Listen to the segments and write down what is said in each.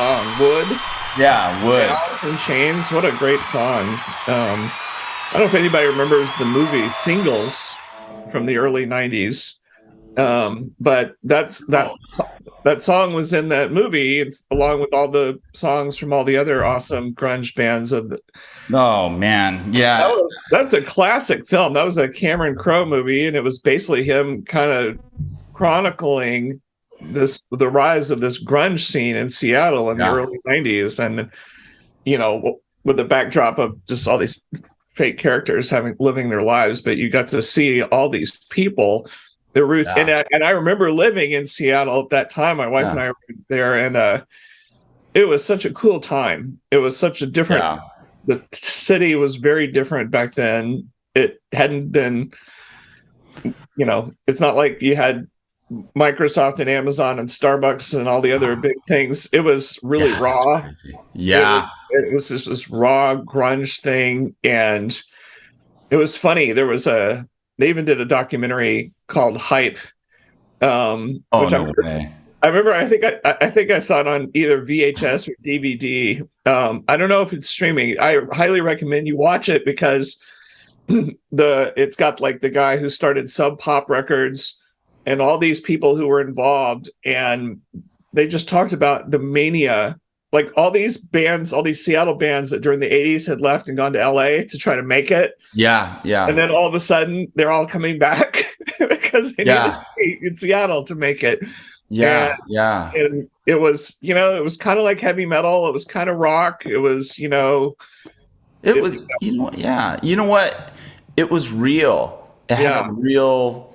song. Wood, Yeah, would. Alice in Chains. What a great song. I don't know if anybody remembers the movie Singles from the early 90s. But that song was in that movie along with all the songs from all the other awesome grunge bands of Oh man, yeah, that's a classic film. That was a Cameron Crowe movie, and it was basically him kind of chronicling the rise of this grunge scene in Seattle in the yeah, early 90s, and with the backdrop of just all these fake characters living their lives, but you got to see all these people, the roots. yeah, And I remember living in Seattle at that time. My wife and yeah, I were there, and it was such a cool time. It was such a different. yeah. The city was very different back then. It hadn't been, it's not like you had Microsoft and Amazon and Starbucks and all the other big things. It was really Yeah, that's raw. crazy. Yeah, It was just this raw grunge thing, and it was funny. They even did a documentary called Hype, oh which no way. I remember. I think I saw it on either VHS or DVD. I don't know if it's streaming. I highly recommend you watch it because it's got like the guy who started Sub Pop Records and all these people who were involved, and they just talked about the mania, like all these bands, all these Seattle bands that during the 80s had left and gone to LA to try to make it. Yeah, yeah, And then all of a sudden they're all coming back because they needed to be in Seattle to make it. yeah, And, yeah. and it was, it was kind of like heavy metal. It was kind of rock. It was, It was, yeah. You know what? It was real. It had yeah, a real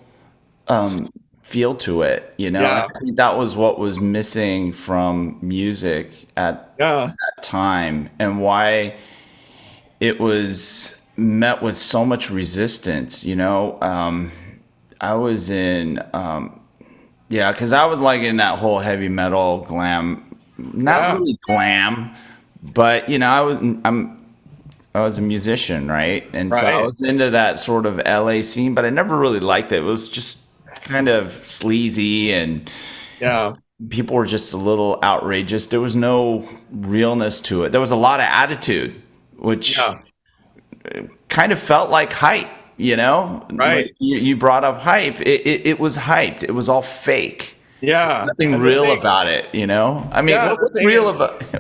feel to it. yeah, I think that was what was missing from music at yeah, that time, and why it was met with so much resistance. I was in, yeah, because I was like in that whole heavy metal glam, not yeah, really glam, but I was a musician, right? And so I right. was into that sort of LA scene, but I never really liked it. It was just kind of sleazy, and Yeah, people were just a little outrageous. There was no realness to it. There was a lot of attitude, which yeah, kind of felt like hype, Like right. you brought up hype. It was hyped. It was all fake. Yeah. Nothing And the real thing, about it, I mean, yeah, the what's thing real is,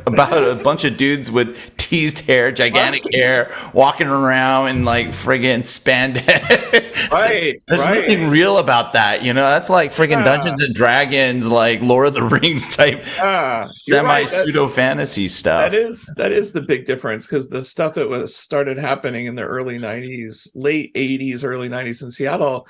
about a bunch of dudes with teased hair, gigantic right, hair, walking around in like friggin' spandex? right, There's right. nothing real about that, That's like friggin' Yeah, Dungeons and Dragons, like Lord of the Rings type yeah. You're semi right. pseudo fantasy stuff. That is the big difference because the stuff that was started happening in the early 90s, late 80s, early 90s in Seattle,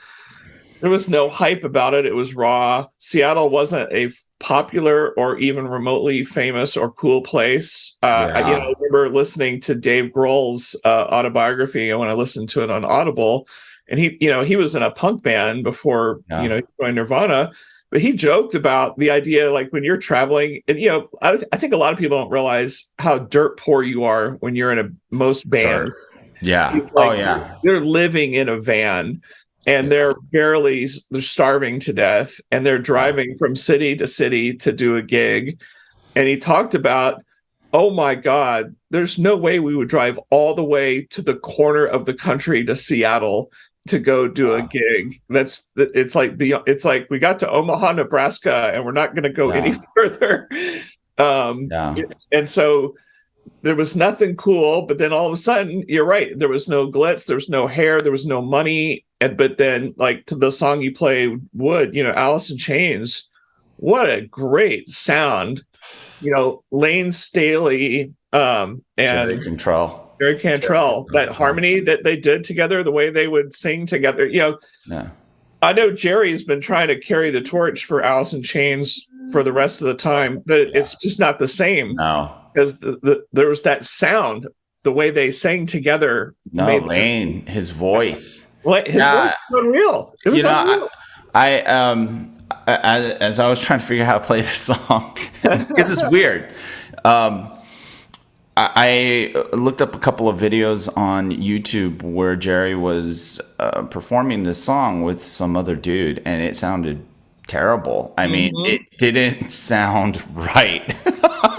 there was no hype about it. It was raw. Seattle wasn't a popular or even remotely famous or cool place. I Yeah, remember listening to Dave Grohl's autobiography, and when I listened to it on Audible, and he was in a punk band before, yeah, he joined Nirvana, but he joked about the idea, like when you're traveling, and I think a lot of people don't realize how dirt poor you are when you're in most bands. dirt. Yeah. Oh Like yeah. they're living in a van and they're starving to death, and they're Yeah. driving from city to city to do a gig. And he talked about, oh my God, there's no way we would drive all the way to the corner of the country to Seattle to go do a Wow. gig. It's like we got to Omaha, Nebraska, and we're not going to go any Yeah. further. Yeah. And so there was nothing cool, but then all of a sudden, you're right. There was no glitz, there was no hair, there was no money. But then, like to the song you play, Wood, Alice in Chains, what a great sound. Lane Staley, Cherry and control. Jerry Cherry Cantrell, that control. harmony that they did together, the way they would sing together. Yeah. I know Jerry's been trying to carry the torch for Alice in Chains for the rest of the time, but Yeah. it's just not the same No. because there was that sound, the way they sang together No, made Lane, his voice. his voice Yeah, was unreal. It was unreal. as I was trying to figure out how to play this song, because it's weird. I looked up a couple of videos on YouTube where Jerry was performing this song with some other dude, and it sounded terrible. I mean, Mhm. it didn't sound right.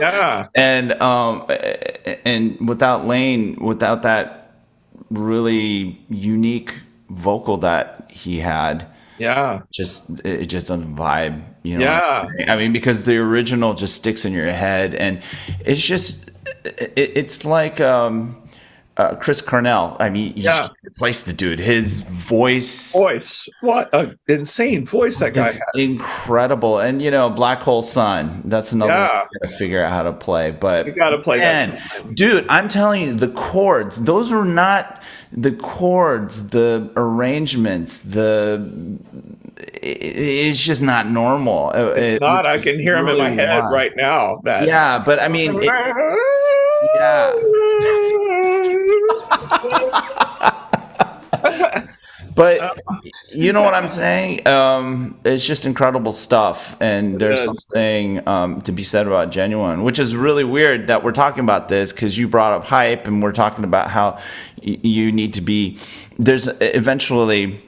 Yeah, And without Lane, without that really unique vocal that he had, yeah, it just doesn't vibe. You know what I'm yeah, saying? I mean, because the original just sticks in your head, and it's just it's like Chris Cornell. I mean, you just yeah. can't replace the dude. His voice Voice. What a insane voice that guy is had. incredible. And Black Hole Sun, that's another one Yeah, you gotta figure out how to play. you But got to play that man, sometime. dude, I'm telling you, the chords, those were not the chords, the arrangements, it's just not normal. It's Which not. I is can hear him in really my head why. right now. That. Yeah, but I mean, yeah. Uh, But you know what I'm saying? It's just incredible stuff, and it there's is. something to be said about genuine, which is really weird that we're talking about this because you brought up hype, and we're talking about how you need to be. There's eventually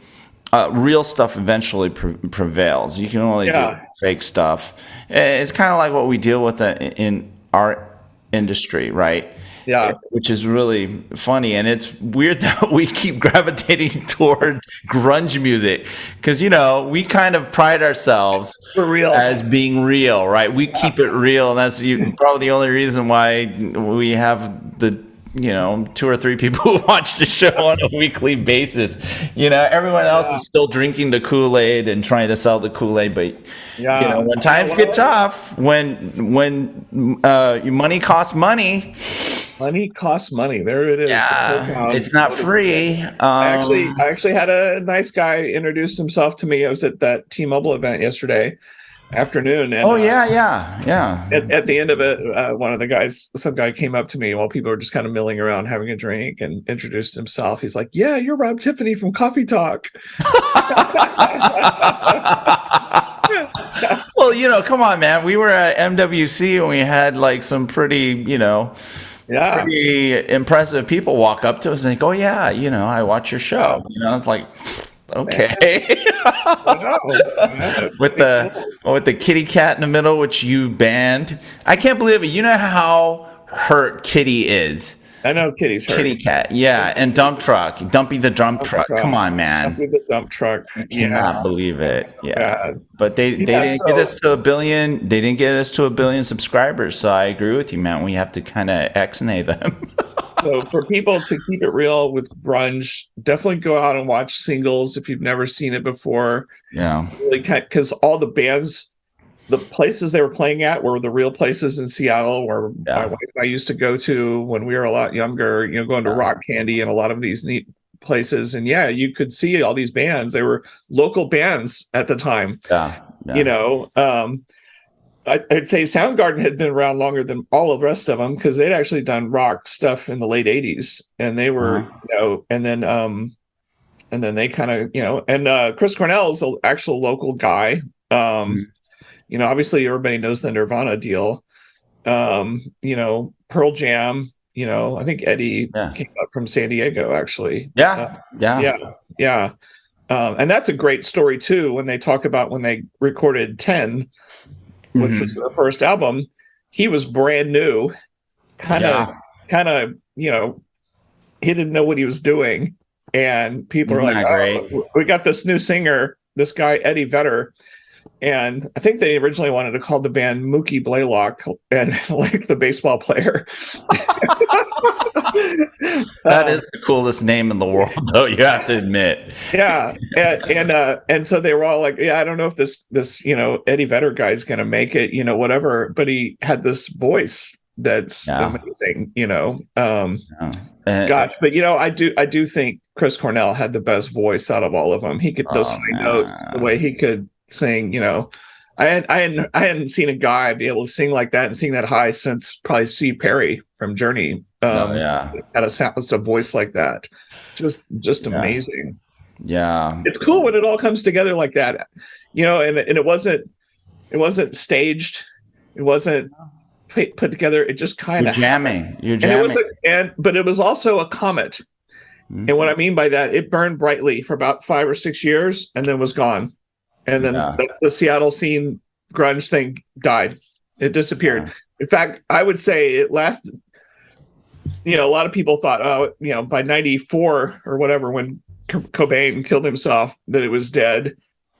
real stuff eventually prevails. You can only deal with Yeah, fake stuff. It's kind of like what we deal with in our industry, right? yeah. Which is really funny, and it's weird that we keep gravitating toward grunge music because we kind of pride ourselves For real. as being real, right? We keep it real, and that's probably the only reason why we have the two or three people who watch the show on a weekly basis. Everyone else Yeah, is still drinking the Kool-Aid and trying to sell the Kool-Aid, but yeah. when times get tough, when money costs money, Money costs money. There it is. The yeah, profound it's not quote of the day. free. I actually had a nice guy introduce himself to me. I was at that T-Mobile event yesterday afternoon, and Oh yeah, yeah, yeah. at the end of it, one of the guys, some guy came up to me while people were just kind of milling around having a drink and introduced himself. He's like, "Yeah, you're Rob Tiffany from Coffee Talk." Well, come on, man. We were at MWC and we had like some Yeah, pretty impressive people walk up to us and they go, "Oh yeah, I watch your yeah, show." It's like, man. okay. I know. Yeah, it's with pretty the cool. with the kitty cat in the middle, which you banned. I can't believe it. You know how hurt Kitty is. I know Kitty's hurt. Kitty cat, yeah, and dump truck, Dumpy the dump Dump truck. truck. Come on, Up man. with the dump truck. I Yeah, cannot believe it. so Yeah. bad. But they Yeah, didn't get so us to a billion. They didn't get us to a billion subscribers. So I agree with you, man. We have to kind of X-nay them. So for people to keep it real with grunge, definitely go out and watch singles if you've never seen it before. Yeah. Really kind because all the bands, the places they were playing at were the real places in Seattle where my Yeah. wife and I used to go to when we were a lot younger, going to Rock Candy and a lot of these neat places. And yeah, you could see all these bands. They were local bands at the time, Yeah. you Yeah. know. I'd say Soundgarden had been around longer than all of the rest of them because they'd actually done rock stuff in the late 80s. And they were, Uh-huh. and then they kind of, and Chris Cornell is an actual local guy. Mhm. Obviously everybody knows the Nirvana deal. Pearl Jam, I think Eddie Yeah. came up from San Diego actually. Yeah. Yeah. Yeah, yeah. And that's a great story too when they talk about when they recorded 10, which was Hmm. their first album. He was brand new, kind of, Yeah. kind of, he didn't know what he was doing. And people are Isn't like, that great? oh, we got this new singer, this guy, Eddie Vedder. And I think they originally wanted to call the band Mookie Blaylock and like the baseball player. That is the coolest name in the world, though. You have to admit. Yeah, and so they were all like, yeah, I don't know if this Eddie Vedder guy's gonna make it, whatever. But he had this voice that's Yeah. amazing, Yeah. gosh. But I do think Chris Cornell had the best voice out of all of them. He could those Oh high notes, the man. way he could sing. I hadn't seen a guy be able to sing like that and sing that high since probably C. Perry from Journey. Oh yeah. Had a voice like that, just Yeah. amazing. Yeah. It's cool when it all comes together like that, and it wasn't staged, it wasn't put together. It just kind You're of jamming. You're and it was jamming. but it was also a comet. And what I Mhm. mean by that, it burned brightly for about 5 or 6 years and then was gone. and then Yeah. the Seattle scene grunge thing died. It disappeared. Yeah. In fact, I would say it lasted. A lot of people thought, by '94 or whatever, when Cobain killed himself, that it was dead.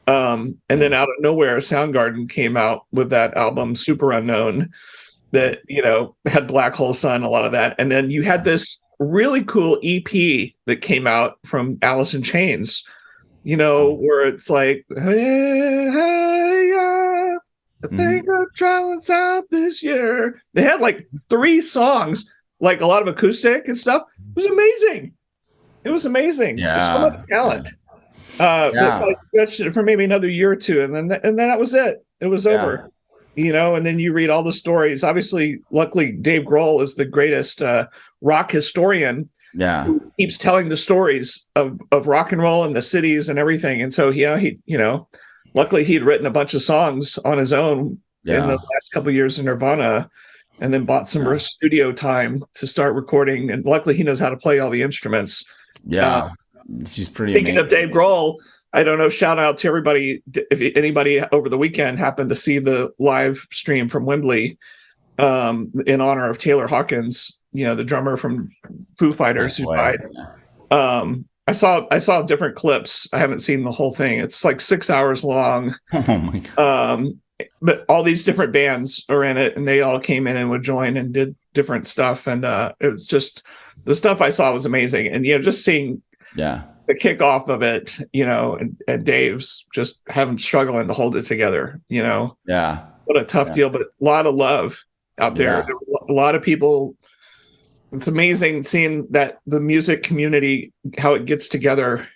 And then out of nowhere, Soundgarden came out with that album, Super Unknown, that, had Black Hole Sun, a lot of that. And then you had this really cool EP that came out from Alice in Chains, where it's like, hey, hey, yeah, I think I'm traveling south this year. They had like 3 songs, like a lot of acoustic and stuff. It was amazing. It was amazing. Yeah. So much talent. I stretched it for maybe another year or two, and then that was it. It was over. And then you read all the stories. Obviously, luckily, Dave Grohl is the greatest rock historian. Yeah. Who keeps telling the stories of rock and roll and the cities and everything. And so he luckily he'd written a bunch of songs on his own in the last couple of years in Nirvana, and then bought some studio time to start recording. And luckily, he knows how to play all the instruments. Yeah. She's pretty Speaking amazing. of Dave Grohl, I don't know, shout out to everybody. If anybody over the weekend happened to see the live stream from Wembley in honor of Taylor Hawkins, the drummer from Foo Fighters who died. I saw different clips. I haven't seen the whole thing. It's like 6 hours long. Oh my God. But all these different bands are in it, and they all came in and would join and did different stuff. And it was just, the stuff I saw was amazing. And, just seeing the kickoff of it, and Dave's just struggling to hold it together, what a tough deal, but a lot of love out there. There were a lot of people. It's amazing seeing that the music community, how it gets together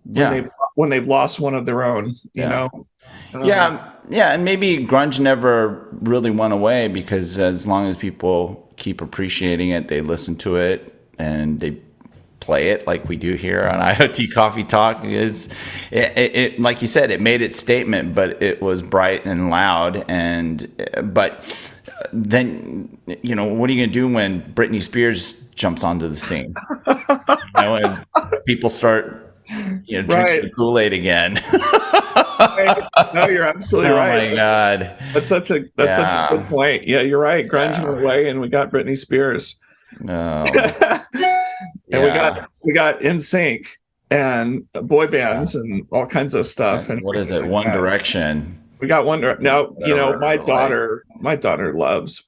when they've lost one of their own, you know? And maybe grunge never really went away, because as long as people keep appreciating it, they listen to it and they play it like we do here on IoT Coffee Talk. It like you said, it made its statement, but it was bright and loud. But then, what are you going to do when Britney Spears jumps onto the scene? And people start, drinking the Kool-Aid again. No, you're absolutely right. Oh my God, that's such a good point. Yeah, you're right. Grunge went away, and we got Britney Spears. No, and we got NSYNC and boy bands and all kinds of stuff. And what is it? One Direction. We got One Direction. Now, my daughter loved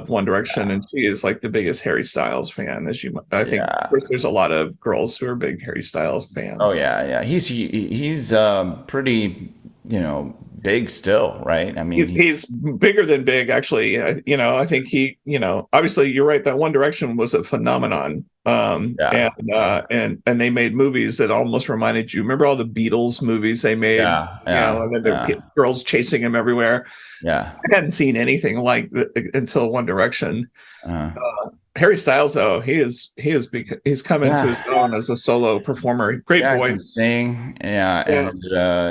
One Direction, and she is like the biggest Harry Styles fan. I think, of course, there's a lot of girls who are big Harry Styles fans. Oh yeah. He's pretty, big still, right? I mean, he's bigger than big, actually. I think he, obviously you're right. That One Direction was a phenomenon. And they made movies that almost reminded you. Remember all the Beatles movies they made? And then there were girls chasing him everywhere. Yeah, I hadn't seen anything like until One Direction. Harry Styles, though, he's come into his own as a solo performer. Great voice, can sing, and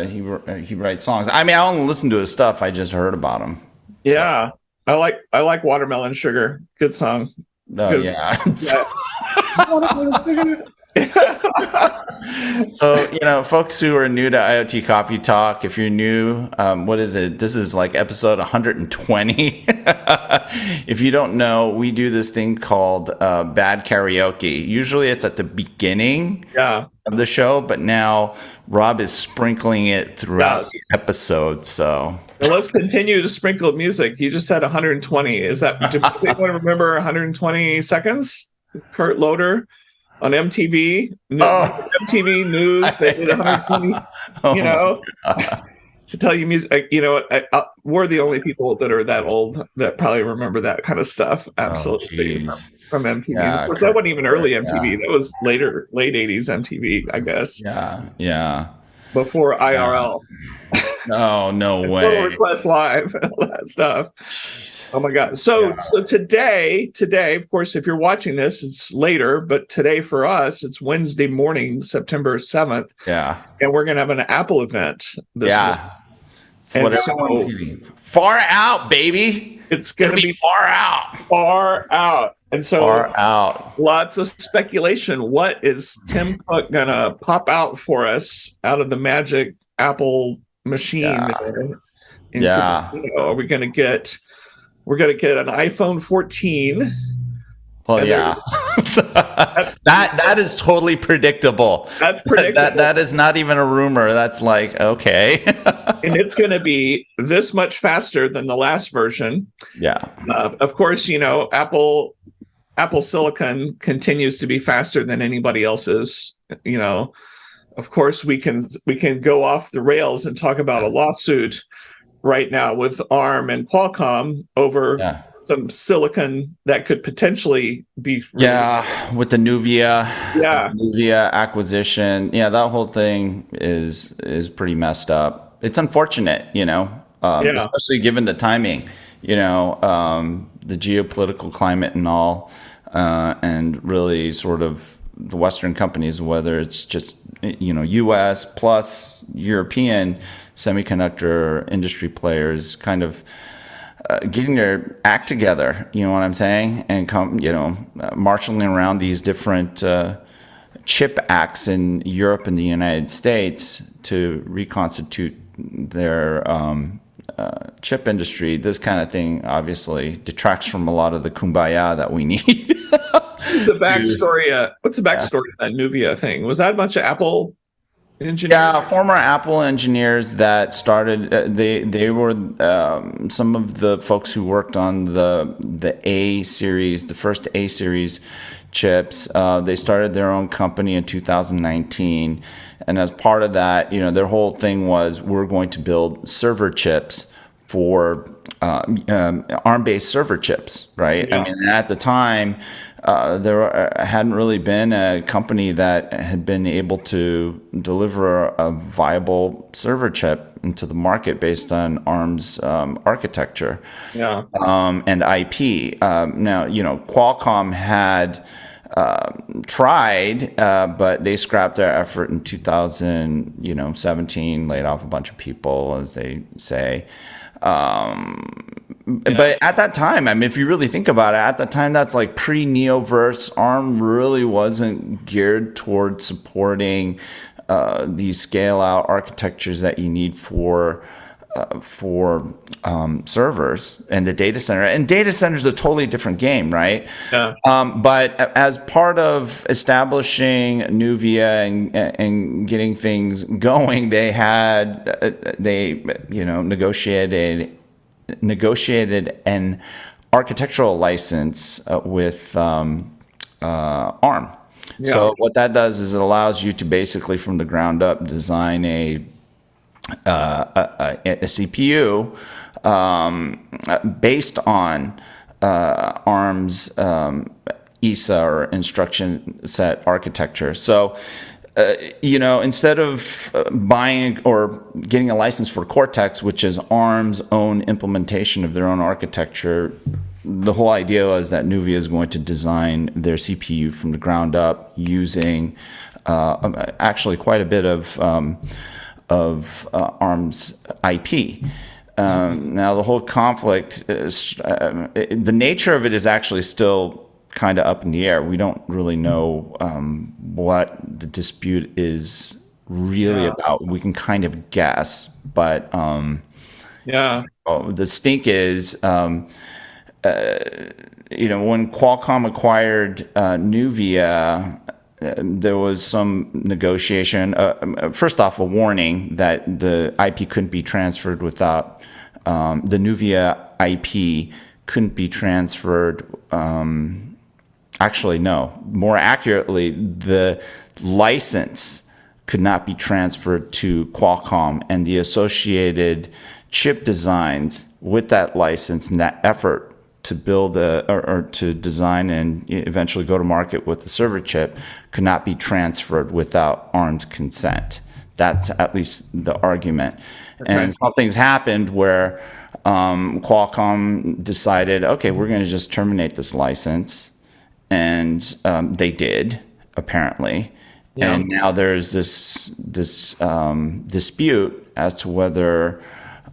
he writes songs. I mean, I don't listen to his stuff. I just heard about him. Yeah, so. I like Watermelon Sugar. Good song. Oh yeah. So, folks who are new to IoT Coffee Talk, if you're new, what is it? This is like episode 120. If you don't know, we do this thing called Bad Karaoke. Usually it's at the beginning of the show, but now Rob is sprinkling it throughout the episode. So let's continue to sprinkle music. You just said 120. Does anyone remember 120 seconds? Kurt Loder on MTV. MTV News. They did 120. To tell you music. We're the only people that are that old that probably remember that kind of stuff. Absolutely. From MTV. Of course, that wasn't even early MTV. That was late 80s MTV, I guess. Yeah. Before IRL. Oh, no way. Total Request Live, all that stuff. Jeez. Oh my God. So today, of course, if you're watching this, it's later, but today for us, it's Wednesday morning, September 7th. Yeah. And we're going to have an Apple event this morning. It's what everyone's getting. Far out, baby. It's going to be far out. Far out. And so far out. Lots of speculation. What is Tim Cook going to pop out for us out of the magic Apple machine Yeah. there in Yeah. Cupertino? Are we going to get we're going to get an iPhone 14, Well, and yeah. there's that's That is totally predictable. that's That predictable, is not even a rumor. That's like, okay. and it's going to be this much faster than the last version. Yeah. Of course, Apple Silicon continues to be faster than anybody else's. Of course, we can go off the rails and talk about a lawsuit right now with ARM and Qualcomm over Yeah. some silicon that could potentially be released. Yeah, with the Nuvia, Yeah, acquisition, yeah, that whole thing is pretty messed up. It's unfortunate, yeah, especially given the timing, the geopolitical climate and all, and really sort of the Western companies, whether it's just U.S. plus European semiconductor industry players, kind of getting their act together, you know what I'm saying, and marshaling around these different chip acts in Europe and the United States to reconstitute their chip industry. This kind of thing obviously detracts from a lot of the kumbaya that we need. what's the backstory? What's the backstory of that Nuvia thing? Was that a bunch of Apple engineers? Yeah, former Apple engineers that started. They were some of the folks who worked on the A series, the first A series chips. They started their own company in 2019, and as part of that, their whole thing was we're going to build server chips for ARM-based server chips, right? Yeah. I mean, at the time, hadn't really been a company that had been able to deliver a viable server chip into the market based on ARM's architecture, Yeah. and IP. Now, Qualcomm had tried, but they scrapped their effort in 2017, laid off a bunch of people, as they say. But at that time, I mean, if you really think about it, at that time, that's like pre-Neoverse. ARM really wasn't geared towards supporting these scale-out architectures that you need for servers and the data center. And data center is a totally different game, right? Yeah. But as part of establishing Nuvia and getting things going, they negotiated an architectural license with ARM. Yeah. So what that does is it allows you to basically from the ground up design a CPU based on ARM's ISA or instruction set architecture. So instead of buying or getting a license for Cortex, which is ARM's own implementation of their own architecture, the whole idea was that Nuvia is going to design their CPU from the ground up using actually quite a bit of ARM's IP. Now, the whole conflict is the nature of it is actually still kind of up in the air. We don't really know what the dispute is really about. We can kind of guess, but Yeah. the stink is, when Qualcomm acquired Nuvia, there was some negotiation. First off, a warning that the IP couldn't be transferred without the Nuvia IP couldn't be transferred. Actually, no. More accurately, the license could not be transferred to Qualcomm, and the associated chip designs with that license and that effort to build or to design and eventually go to market with the server chip could not be transferred without ARM's consent. That's at least the argument. Okay. And something's happened where Qualcomm decided, okay, we're going to just terminate this license. And they did, apparently. Yeah. And now there's this dispute as to whether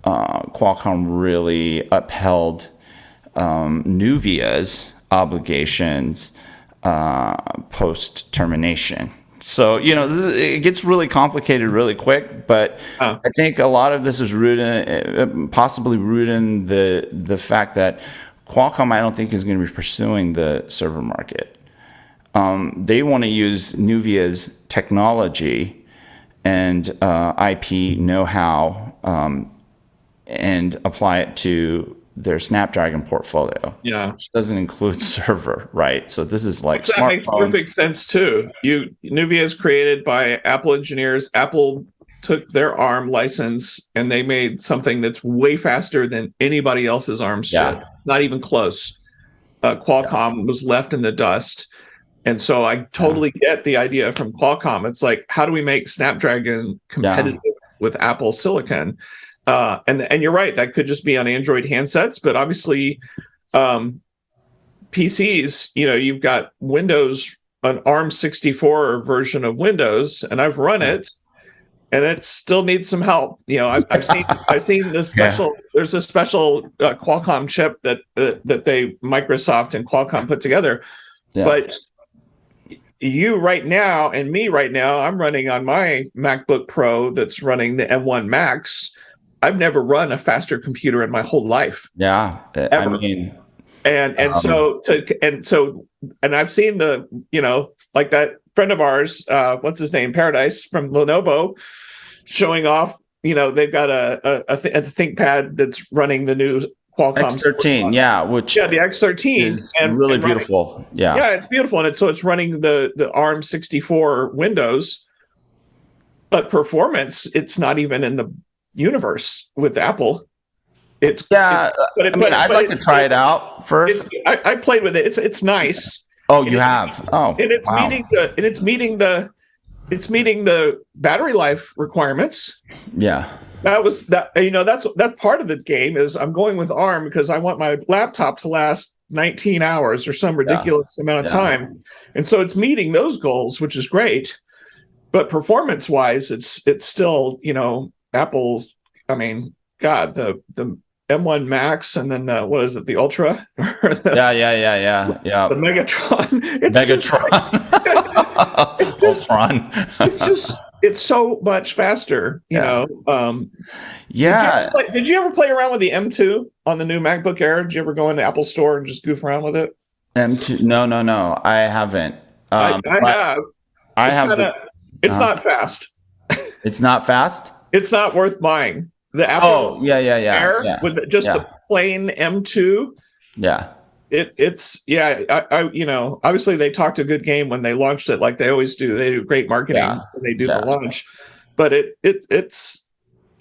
Qualcomm really upheld Nuvia's obligations post termination. So, it gets really complicated really quick, but Oh, I think a lot of this is possibly rooted in the fact that Qualcomm, I don't think, is going to be pursuing the server market. They want to use Nuvia's technology and IP know-how and apply it to their Snapdragon portfolio, yeah. which doesn't include server, right? So this is like That makes smartphones. perfect sense too. Nuvia is created by Apple engineers. Apple took their ARM license and they made something that's way faster than anybody else's ARM chip. Yeah, Not even close. yeah, Qualcomm was left in the dust. And so I yeah, totally get the idea from Qualcomm. It's like, how do we make Snapdragon yeah, competitive with Apple Silicon? And you're right, that could just be on Android handsets, but obviously um, PCs, you've got Windows, an ARM 64 version of Windows, and I've run yeah, it, and it still needs some help. I've seen the yeah, special. There's a special Qualcomm chip that they Microsoft and Qualcomm put together, yeah. but you right now and me right now, I'm running on my MacBook Pro that's running the M1 Max. I've never run a faster computer in my whole life, Yeah. I ever. mean, And um, so I've seen like that friend of ours, what's his name, Paradise from Lenovo, showing off. They've got a ThinkPad that's running the new Qualcomm. X13, yeah, which Yeah, the X13, is really and running. beautiful. Yeah. Yeah, it's beautiful, and it's running the ARM 64 Windows, but performance, it's not even in the universe with Apple. It's it, Yeah. but it I mean, but I'd but like to try it out it's first. I played with it. It's nice, Oh, and you have? Oh, wow. it's meeting the battery life requirements. Yeah. That was that that's part of the game is I'm going with ARM because I want my laptop to last 19 hours or some Yeah. ridiculous amount of Yeah. time, and so it's meeting those goals, which is great. But performance wise, it's still Apple's. I mean, God, the M1 Max and then what is it, the Ultra or Yeah. Yeah. Yeah. Yeah. the Yeah. Megatron? It's just Megatron. it's just Ultron. it's so much faster. Yeah. Yeah. Did you ever play around with the M2 on the new MacBook Air? Did you ever go into Apple Store and just goof around with it? M2. No, no, no. I haven't. I But have. I It's have kind the, of it's uh, not fast. it's not fast. It's not worth buying. The Apple Oh, yeah, yeah, yeah, Air yeah, with just yeah, the plain M2. yeah, It's yeah. Obviously they talked a good game when they launched it, like they always do. They do great marketing yeah, when they do the yeah, launch, but it's.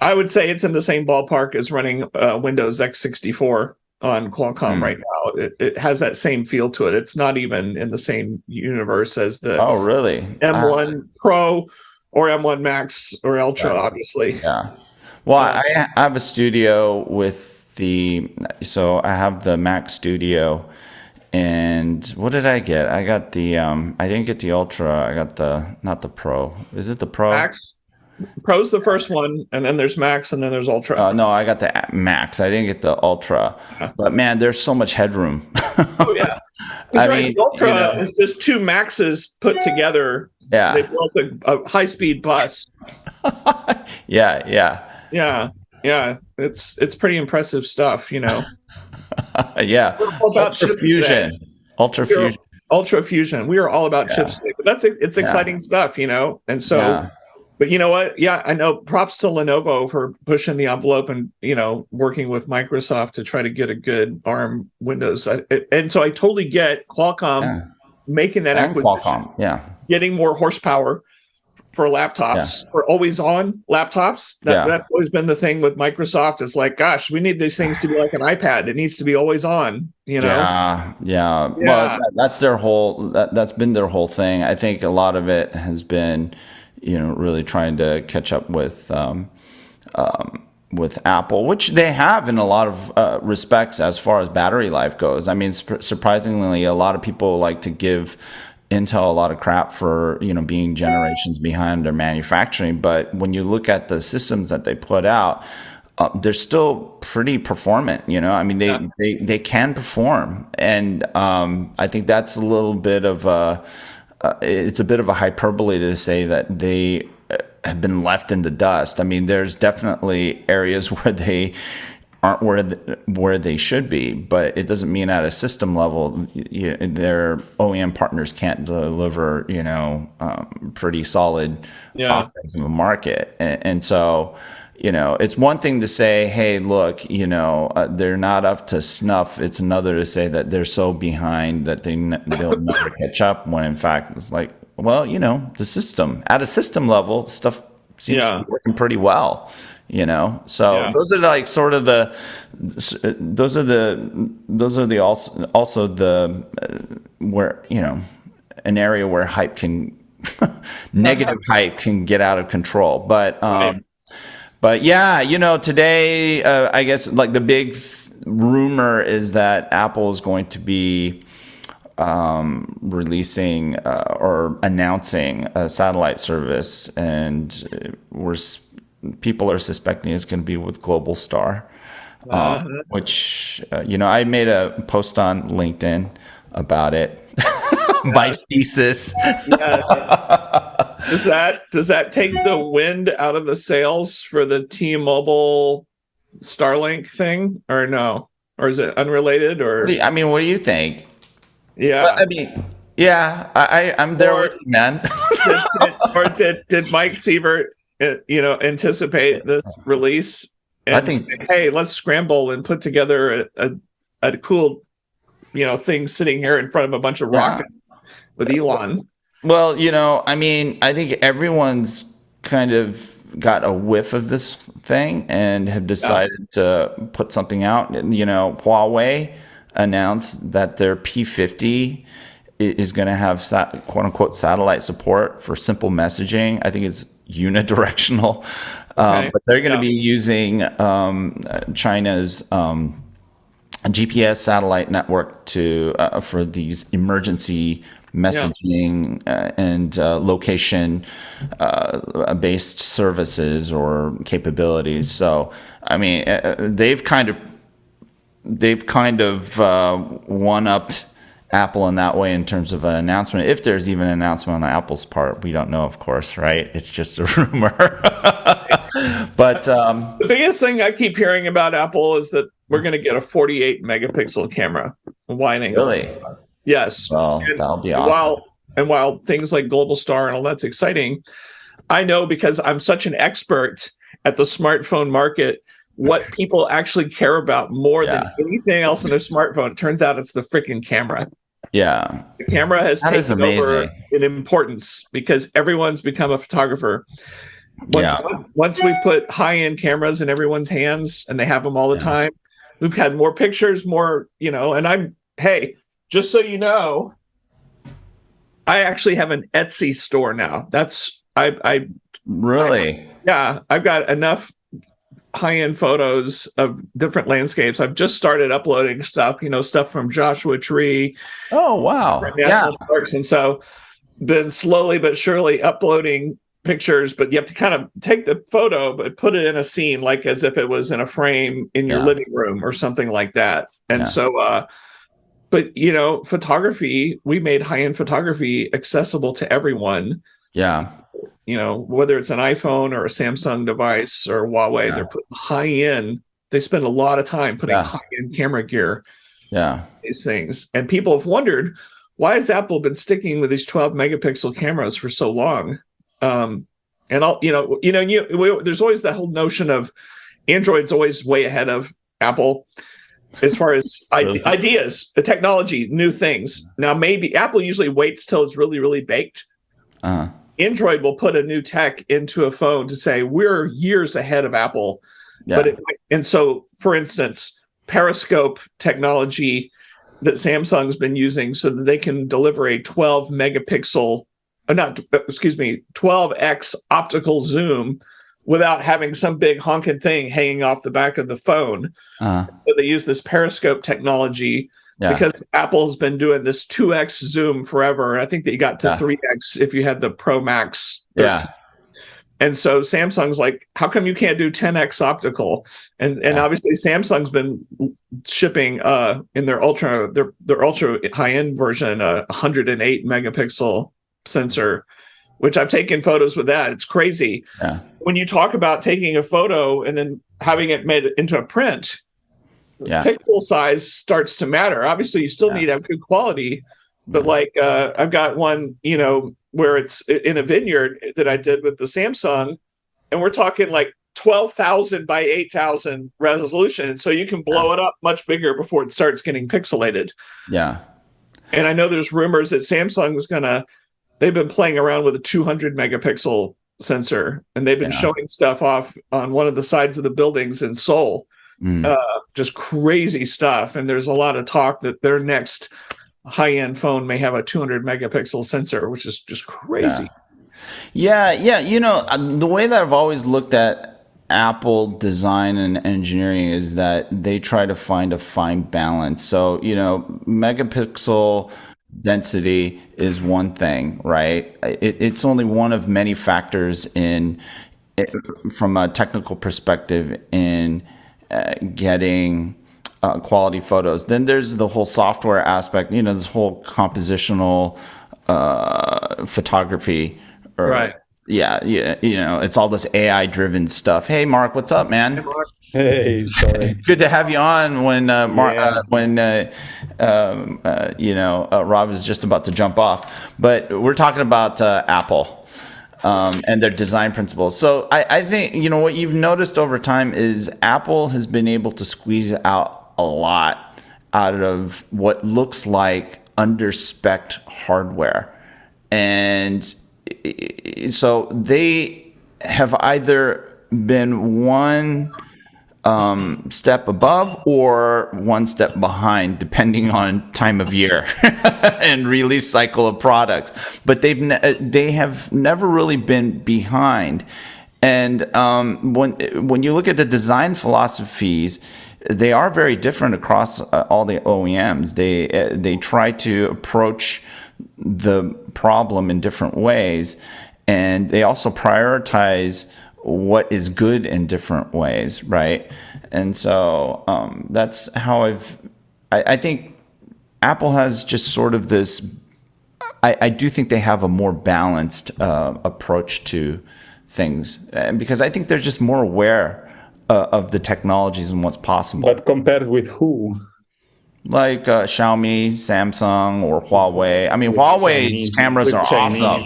I would say it's in the same ballpark as running Windows x64 on Qualcomm Hmm. right now. It has that same feel to it. It's not even in the same universe as the Oh, really? I have to, M1 Pro or M1 Max or Ultra, right. obviously. Yeah. Well, Uh, I have a studio so I have the Mac Studio, and what did I get? I got I didn't get the Ultra. I got not the Pro. Is it the Pro? Max Pro's the first one, and then there's Max, and then there's Ultra. No, I got the Max. I didn't get the Ultra. Yeah. But man, there's so much headroom. Oh yeah, I that's right. mean, The Ultra is just two Maxes put together. They yeah, built a high-speed bus. yeah, yeah, Yeah, yeah, it's pretty impressive stuff. yeah. We're all about Ultra chips today. Fusion, Ultra We're Fusion. Ultra Fusion. We are all about Yeah, chips today. But it's yeah, exciting stuff. And so, yeah, but you know what? Yeah, I know. Props to Lenovo for pushing the envelope and working with Microsoft to try to get a good ARM Windows. And so I totally get Qualcomm yeah. making that And acquisition, Qualcomm. Yeah, getting more horsepower for yeah, laptops, for always on laptops. yeah, That's always been the thing with Microsoft. It's like, gosh, we need these things to be like an iPad. It needs to be always on. yeah, yeah. Well, Yeah. that's their whole. That's been their whole thing. I think a lot of it has been, really trying to catch up with Apple, which they have in a lot of respects as far as battery life goes. I mean, surprisingly, a lot of people like to give Intel a lot of crap for being generations behind their manufacturing, but when you look at the systems that they put out, they're still pretty performant. I mean, Yeah. they can perform, and I think that's a little bit of it's a bit of a hyperbole to say that they have been left in the dust. I mean, there's definitely areas where they aren't where they should be, but it doesn't mean at a system level their OEM partners can't deliver, pretty solid offerings in the market. And so, it's one thing to say, hey, look, they're not up to snuff. It's another to say that they're so behind that they'll never catch up, when in fact it's like, well, the system, at a system level, stuff seems to be working pretty well. So those are like sort of also the where, an area where hype can negative hype can get out of control. But yeah, today, I guess like the big rumor is that Apple is going to be releasing or announcing a satellite service, and people are suspecting it's going to be with Globalstar, which I made a post on LinkedIn about it. My thesis. Does that take the wind out of the sails for the T-Mobile Starlink thing, or no? Or is it unrelated? Or what do you think? Yeah, well, I'm there with you, man. did Mike Sievert, anticipate this release and I think, say, hey, let's scramble and put together a cool, thing sitting here in front of a bunch of rockets with Elon? Well, I think everyone's kind of got a whiff of this thing and have decided to put something out. Huawei announced that their P50 is going to have quote unquote satellite support for simple messaging. I think it's unidirectional, but they're going to be using China's GPS satellite network for these emergency messaging and location based services or capabilities. So they've kind of one-upped Apple in that way in terms of an announcement. If there's even an announcement on Apple's part, we don't know, of course, right? It's just a rumor. But the biggest thing I keep hearing about Apple is that we're going to get a 48 megapixel camera. Wide angle. Really? Yes. Well, that'll be awesome. While things like Globalstar and all that's exciting, I know, because I'm such an expert at the smartphone market, what people actually care about more than anything else in their smartphone. It turns out it's the freaking camera. Yeah. The camera has taken over in importance because everyone's become a photographer. Once we put high-end cameras in everyone's hands and they have them all the time, we've had more pictures, and just so you know, I actually have an Etsy store now. Really? I've got enough high-end photos of different landscapes. I've just started uploading stuff from Joshua Tree. Oh, wow. National parks. And so been slowly but surely uploading pictures, but you have to kind of take the photo, but put it in a scene, like as if it was in a frame in your living room or something like that. And so, but photography, we made high-end photography accessible to everyone. Yeah. Whether it's an iPhone or a Samsung device or Huawei, they're putting high-end. They spend a lot of time putting high-end camera gear. These things. And people have wondered, why has Apple been sticking with these 12 megapixel cameras for so long? There's always that whole notion of Android's always way ahead of Apple as far as ideas, the technology, new things. Now, maybe Apple usually waits till it's really, really baked. Android will put a new tech into a phone to say we're years ahead of Apple. And so, for instance, periscope technology that Samsung's been using so that they can deliver a 12x optical zoom without having some big honking thing hanging off the back of the phone. So they use this periscope technology because Apple's been doing this 2x zoom forever. I think they got to 3x if you had the Pro Max 13. And so Samsung's like, how come you can't do 10x optical? And obviously Samsung's been shipping in their ultra high end version 108 megapixel sensor, which I've taken photos with that. It's crazy. Yeah. When you talk about taking a photo and then having it made into a print, Yeah. pixel size starts to matter. Obviously, you still need to have good quality, but like I've got one, where it's in a vineyard that I did with the Samsung, and we're talking like 12,000 by 8,000 resolution. So you can blow it up much bigger before it starts getting pixelated. Yeah. And I know there's rumors that Samsung is they've been playing around with a 200 megapixel sensor, and they've been showing stuff off on one of the sides of the buildings in Seoul. Just crazy stuff. And there's a lot of talk that their next high-end phone may have a 200 megapixel sensor, which is just crazy. Yeah. The way that I've always looked at Apple design and engineering is that they try to find a fine balance. So, megapixel density is one thing, right? It's only one of many factors from a technical perspective in getting quality photos. Then there's the whole software aspect, this whole compositional photography. Right. Yeah, it's all this AI driven stuff. Hey, Marc, what's up, man? Hey, Marc. Hey, sorry. Good to have you on when Rob is just about to jump off. But we're talking about Apple and their design principles. So I think what you've noticed over time is Apple has been able to squeeze out a lot out of what looks like under-spec'd hardware, and so they have either been one step above or one step behind, depending on time of year and release cycle of products. But they have never really been behind. And when you look at the design philosophies, they are very different across all the OEMs. They try to approach the problem in different ways, and they also prioritize what is good in different ways, right? And so that's how I think Apple has just sort of this. I do think they have a more balanced approach to things, because I think they're just more aware of the technologies and what's possible. But compared with who? Like Xiaomi, Samsung, or Huawei. I mean, Huawei's cameras are awesome.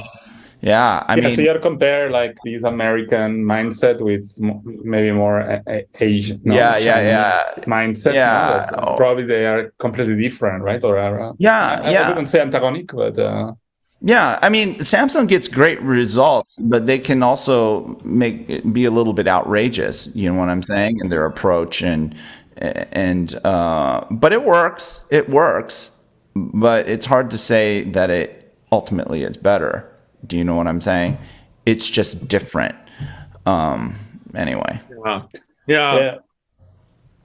Yeah, I mean, so you compare like this American mindset with maybe more Asian, mindset. Yeah, But probably they are completely different, right? Or I wouldn't say antagonic, but yeah. I mean, Samsung gets great results, but they can also be a little bit outrageous. You know what I'm saying? In their approach but it works. It works, but it's hard to say that it ultimately is better. Do you know what I'm saying? It's just different. Anyway. Yeah.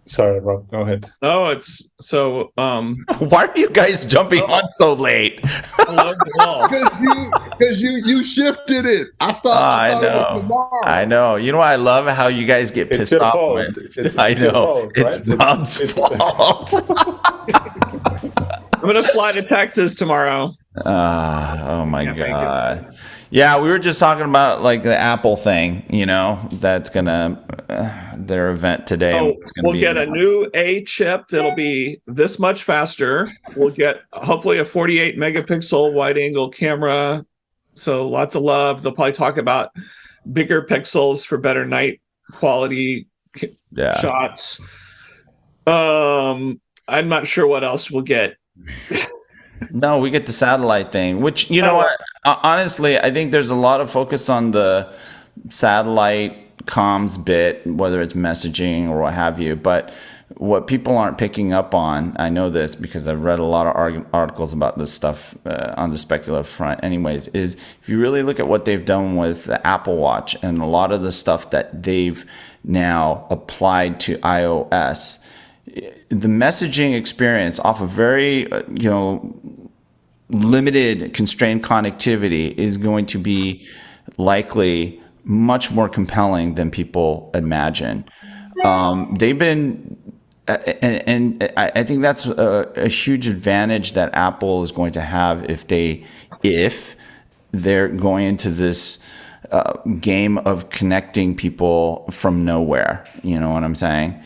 Sorry, Rob, go ahead. No, it's so. Why are you guys jumping on so late? Because you shifted it. I thought it was tomorrow. I know. You know what I love? How you guys get pissed off when. I know. It's Rob's fault. I'm gonna fly to Texas tomorrow. Oh my God. Yeah, we were just talking about like the Apple thing, that's gonna their event today. Oh, we'll get a new A chip that'll be this much faster. We'll get hopefully a 48 megapixel wide angle camera. So lots of love. They'll probably talk about bigger pixels for better night quality shots. I'm not sure what else we'll get. No, we get the satellite thing, which, what? Honestly, I think there's a lot of focus on the satellite comms bit, whether it's messaging or what have you. But what people aren't picking up on, I know this because I've read a lot of articles about this stuff on the speculative front anyways, is if you really look at what they've done with the Apple Watch and a lot of the stuff that they've now applied to iOS, the messaging experience off of very, limited constrained connectivity is going to be likely much more compelling than people imagine. They've been, and I think that's a huge advantage that Apple is going to have if they're going into this game of connecting people from nowhere. You know what I'm saying?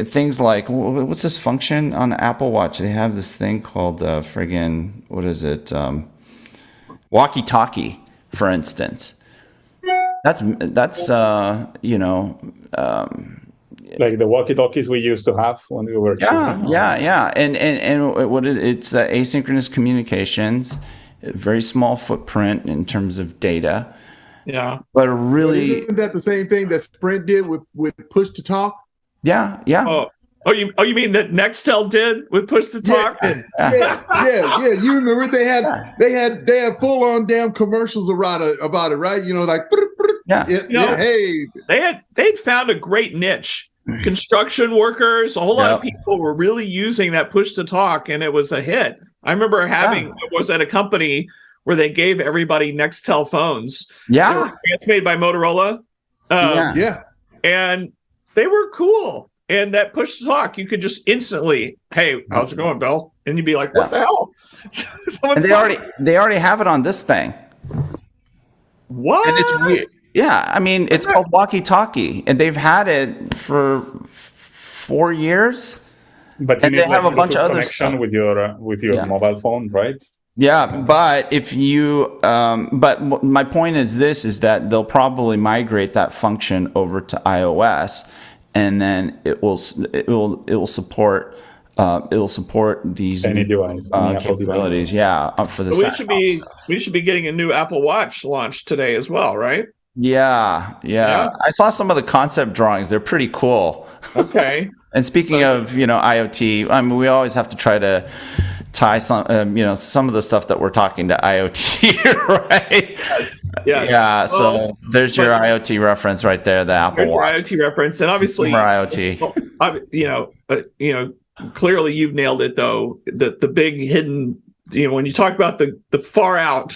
Things like, what's this function on Apple Watch? They have this thing called what is it? Walkie-talkie, for instance. That's like the walkie-talkies we used to have when we were children. Yeah. And it's asynchronous communications, very small footprint in terms of data. Yeah. But really, isn't that the same thing that Sprint did with push to talk? Yeah. Oh, you mean that Nextel did with push to talk? Yeah. You remember they had full on damn commercials about it, right? You know, like hey, they'd found a great niche. Construction workers, a whole lot of people were really using that push to talk, and it was a hit. I remember I was at a company where they gave everybody Nextel phones. Yeah, it's made by Motorola. And they were cool. And that push to talk, you could just instantly, hey, how's it going, Bill? And you'd be like, what the hell? And they already have it on this thing. What? And it's weird. Yeah, I mean, it's called walkie-talkie, and they've had it for 4 years. But you and need they have a bunch of other connection stuff with your mobile phone, right? Yeah, but if you, but my point is is that they'll probably migrate that function over to iOS, and then it will support these any device, any capabilities. For the we should be getting a new Apple Watch launched today as well, right? Yeah. I saw some of the concept drawings. They're pretty cool. Okay. And speaking of, IoT, I mean, we always have to try to tie some of the stuff that we're talking to IoT, right? Yes. Yeah. So there's your IoT reference right there, the Apple Watch. Your IoT reference, and obviously, IoT. Clearly you've nailed it though. The big hidden, when you talk about the far out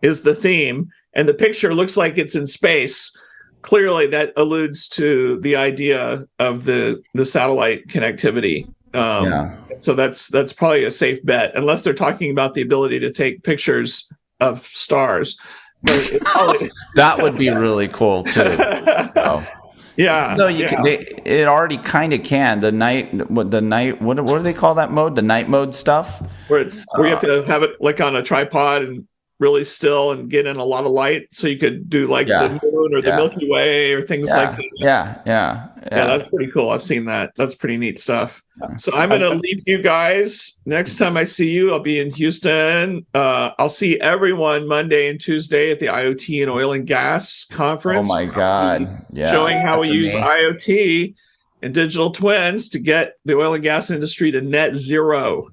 is the theme, and the picture looks like it's in space. Clearly that alludes to the idea of the satellite connectivity. So that's probably a safe bet, unless they're talking about the ability to take pictures of stars. That would be really cool too. Yeah. No, it already kind of can. What do they call that mode? The night mode stuff? Where you have to have it like on a tripod and really still and get in a lot of light, so you could do like the moon or the Milky Way or things like that. Yeah, that's pretty cool. I've seen that. That's pretty neat stuff. So I'm going to leave you guys. Next time I see you, I'll be in Houston. I'll see everyone Monday and Tuesday at the IoT and Oil and Gas Conference. Oh my God. Yeah. Showing how we use IoT and digital twins to get the oil and gas industry to net zero.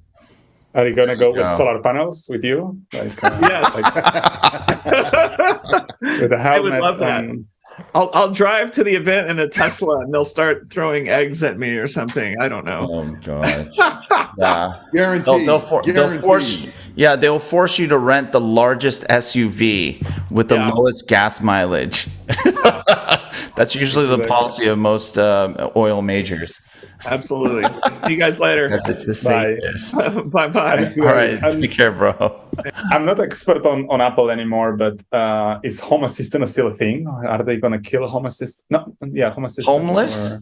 Are you going to go with solar panels with you? Yes. With the helmet. I would love that. I'll drive to the event in a Tesla, and they'll start throwing eggs at me or something. I don't know. Oh God! Yeah, guaranteed. They'll force you to rent the largest SUV with the lowest gas mileage. That's usually the policy of most oil majors. Absolutely. See you guys later. It's the safest. Bye. All right. Take care, bro. I'm not expert on Apple anymore, but is Home Assistant still a thing? Are they going to kill Home Assistant? Home Assistant. Homeless?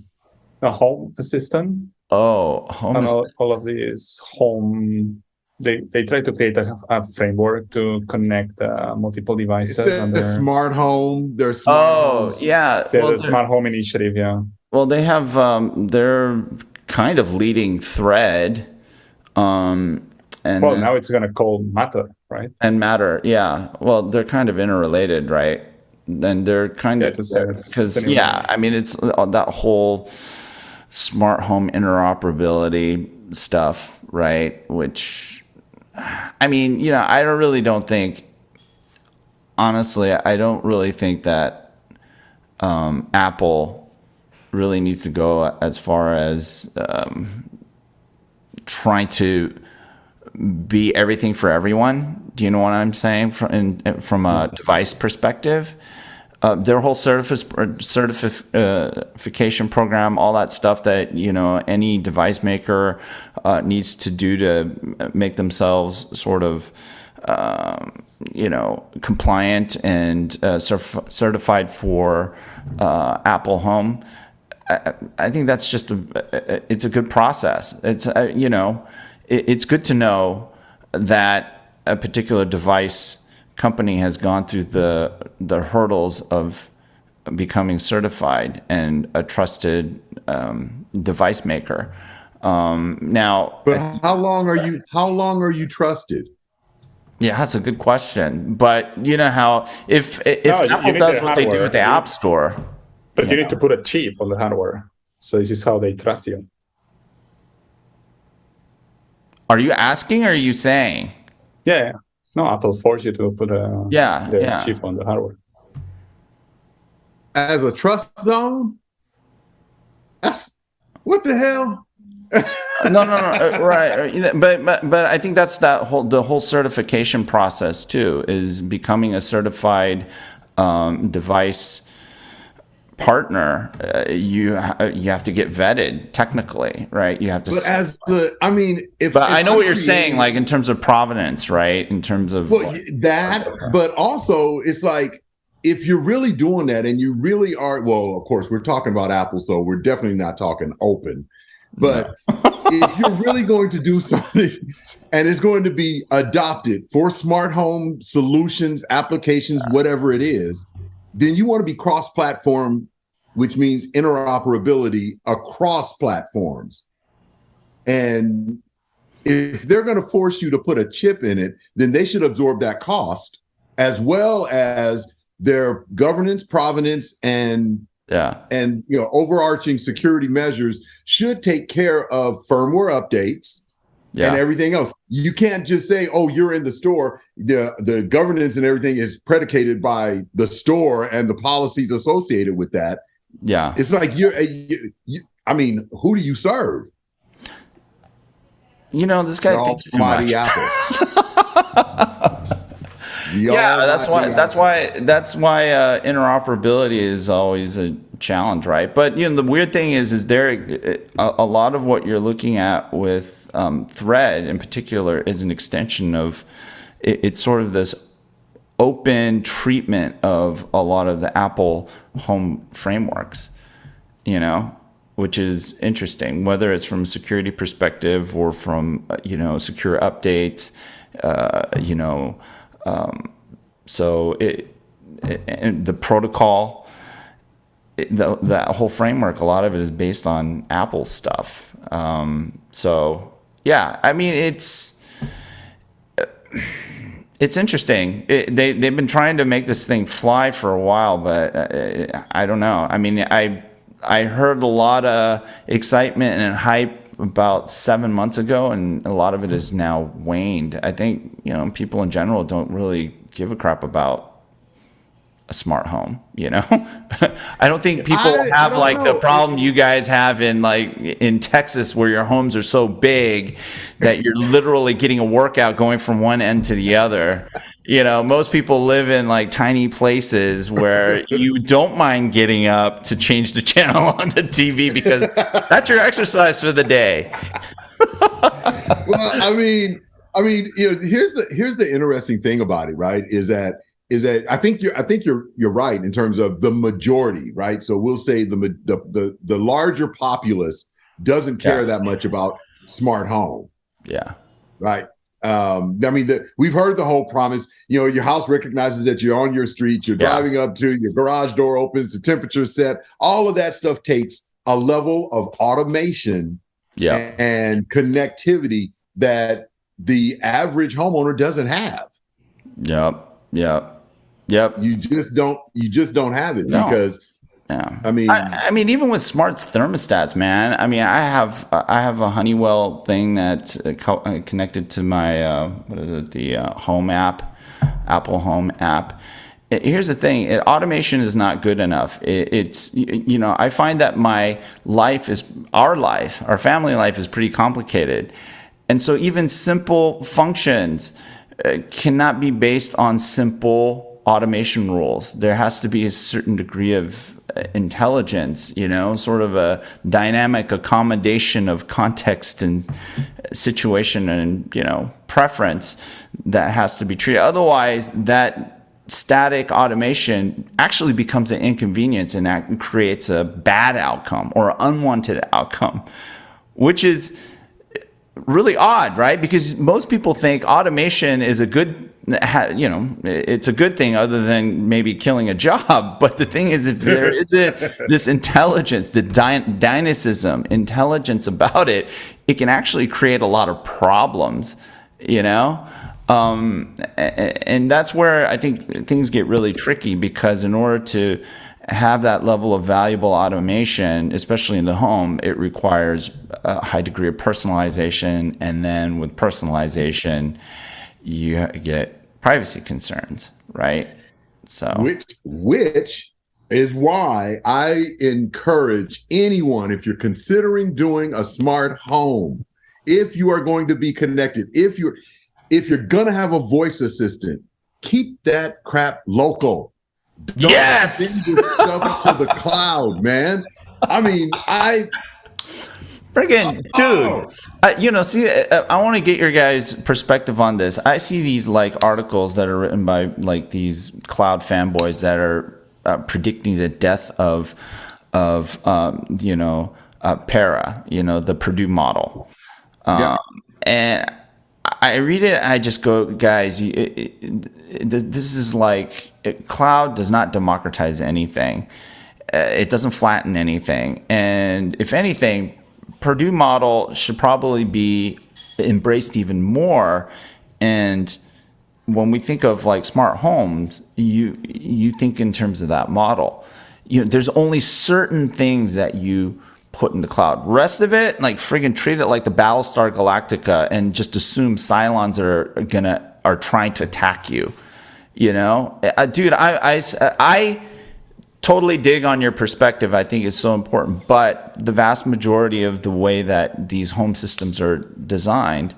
Home Assistant. Oh, Home Assistant. All of these home. They try to create a framework to connect multiple devices. The smart home. There's smart homes. The smart home initiative. Yeah. Well, they have their kind of leading thread, and now it's going to call Matter, right? And Matter, yeah. Well, they're kind of interrelated, right? And they're kind of because I mean, it's that whole smart home interoperability stuff, right? Which, I mean, I don't think that Apple really needs to go as far as trying to be everything for everyone. Do you know what I'm saying? From a device perspective, their whole certification program, all that stuff that any device maker needs to do to make themselves sort of compliant and certified for Apple Home. I think that's just it's a good process. It's it's good to know that a particular device company has gone through the hurdles of becoming certified and a trusted device maker. Now, but how long are you trusted? Yeah, that's a good question. But you know how if Apple need does the what they do hardware. with the App Store, But you need to put a chip on the hardware. So this is how they trust you. are you asking or are you saying? Yeah. No, Apple force you to put the chip on the hardware. As a trust zone? That's what the hell? No, right. But I think that's the whole certification process too, is becoming a certified device partner. You have to get vetted technically, right? You have to. But but I know what you're saying, like in terms of provenance, right? In terms of but also it's like, if you're really doing that and you really are, well, of course we're talking about Apple, so we're definitely not talking open. But if you're really going to do something and it's going to be adopted for smart home solutions, applications, whatever it is, then you want to be cross-platform, which means interoperability across platforms. And if they're going to force you to put a chip in it, then they should absorb that cost, as well as their governance, provenance, and overarching security measures should take care of firmware updates and everything else. You can't just say, "Oh, you're in the store." The governance and everything is predicated by the store and the policies associated with that. Yeah, it's like who do you serve? This guy thinks too much. Apple. That's why interoperability is always a challenge, right? But the weird thing is there a lot of what you're looking at with Thread in particular is an extension of it's sort of this open treatment of a lot of the Apple home frameworks, which is interesting, whether it's from a security perspective or from secure updates, so and the protocol, that whole framework, a lot of it is based on Apple stuff. It's interesting. They've been trying to make this thing fly for a while, but I don't know. I heard a lot of excitement and hype about 7 months ago, and a lot of it is now waned. I think people in general don't really give a crap about a smart home. I don't think people have the problem you guys have in Texas, where your homes are so big that you're literally getting a workout going from one end to the other. Most people live in tiny places where you don't mind getting up to change the channel on the TV because that's your exercise for the day. Well, here's the interesting thing about it, right? Is that I think you're right in terms of the majority, right? So we'll say the larger populace doesn't care that much about smart home. Yeah. Right. We've heard the whole promise, your house recognizes that you're on your street, you're driving up to your garage door opens, the temperature set, all of that stuff takes a level of automation and connectivity that the average homeowner doesn't have. Yep. You just don't have it because even with smart thermostats, man. I have a Honeywell thing that's connected to my the Home app, Apple Home app. Here's the thing: automation is not good enough. I find that our family life is pretty complicated, and so even simple functions cannot be based on simple automation rules. There has to be a certain degree of intelligence, sort of a dynamic accommodation of context and situation and, preference that has to be treated. Otherwise, that static automation actually becomes an inconvenience and that creates a bad outcome or unwanted outcome, which is really odd, right? Because most people think automation is a good, it's a good thing other than maybe killing a job. But the thing is, if there isn't this intelligence, the dynamism, intelligence about it, it can actually create a lot of problems, and that's where I think things get really tricky, because in order to have that level of valuable automation, especially in the home, it requires a high degree of personalization. And then with personalization, you get privacy concerns, right? So which is why I encourage anyone, if you're considering doing a smart home, if you are going to be connected, if you're going to have a voice assistant, keep that crap local. Don't yes, send your stuff to the cloud, man. I mean, friggin' dude, see, I want to get your guys' perspective on this. I see these articles that are written by these cloud fanboys that are predicting the death of Para, the Purdue model, and I read it. I just go, guys, this is cloud does not democratize anything. It doesn't flatten anything, and if anything, Purdue model should probably be embraced even more. And when we think of smart homes, you think in terms of that model. There's only certain things that you put in the cloud. Rest of it, friggin' treat it like the Battlestar Galactica and just assume Cylons are trying to attack you. Dude, I totally dig on your perspective. I think it's so important, but the vast majority of the way that these home systems are designed,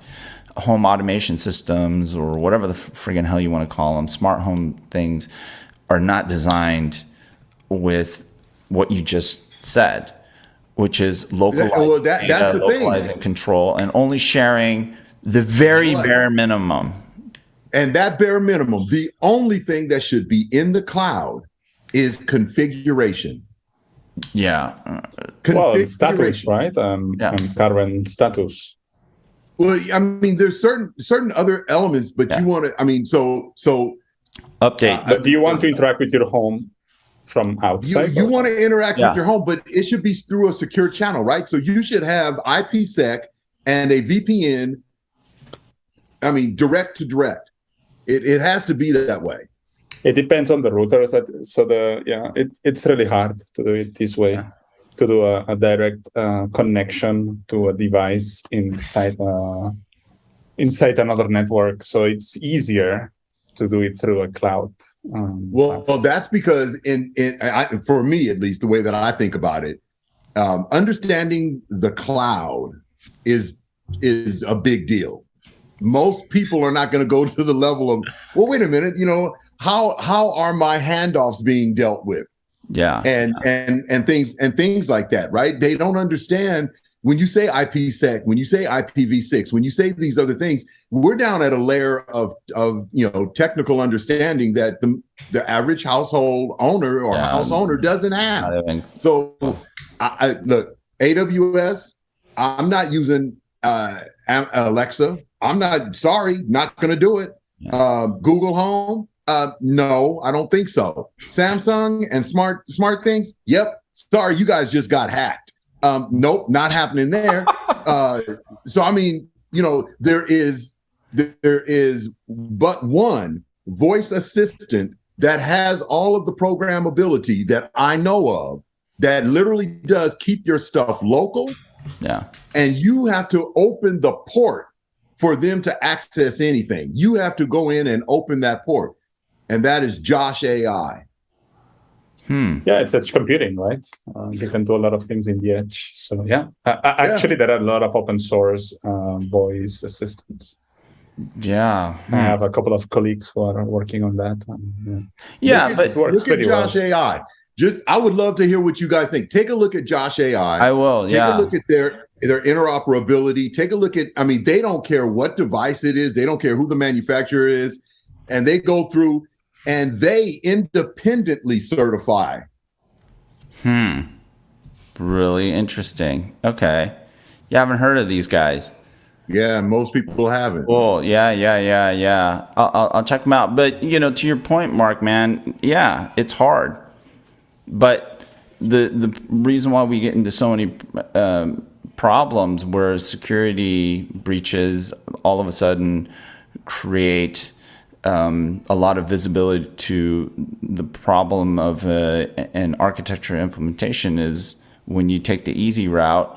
home automation systems or whatever the friggin' hell you want to call them, smart home things, are not designed with what you just said, which is localizing data, localizing control, and only sharing the very bare minimum. And that bare minimum, the only thing that should be in the cloud is configuration. Yeah. Status, right? Current status. Well, I mean, there's certain other elements, but you want to. I mean, so update. But do you want to interact with your home from outside? You want to interact with your home, but it should be through a secure channel, right? So you should have IPsec and a VPN. I mean, direct to direct. It has to be that way. It depends on the routers. It's really hard to do it this way. To do a direct connection to a device inside another network. So it's easier to do it through a cloud. Well, that's because for me, at least, the way that I think about it, understanding the cloud is a big deal. Most people are not going to go to the level of, well, wait a minute, how are my handoffs being dealt with? Yeah. And things like that, right? They don't understand when you say IPsec, when you say IPv6, when you say these other things, we're down at a layer of technical understanding that the average household owner or house owner doesn't have. So I look, AWS, I'm not using Alexa. I'm not going to do it. Google Home, no, I don't think so. Samsung and smart things, yep. Sorry, you guys just got hacked. Nope, not happening there. So I mean, there is but one voice assistant that has all of the programmability that I know of that literally does keep your stuff local. Yeah. And you have to open the port for them to access anything. You have to go in and open that port. And that is Josh AI. Yeah, it's edge computing, right? You can do a lot of things in the edge. So actually, there are a lot of open source voice assistants. Yeah, I have a couple of colleagues who are working on that. But it works look at pretty Josh well. AI. I would love to hear what you guys think. Take a look at Josh AI. I will. Take a look at their interoperability. Take a look at, I mean, they don't care what device it is. They don't care who the manufacturer is. And they go through and they independently certify. Really interesting. Okay. You haven't heard of these guys. Yeah, most people haven't. Cool. Yeah. I'll check them out. But, to your point, Marc, man, yeah, it's hard. But the reason why we get into so many problems where security breaches all of a sudden create a lot of visibility to the problem of an architecture implementation is when you take the easy route.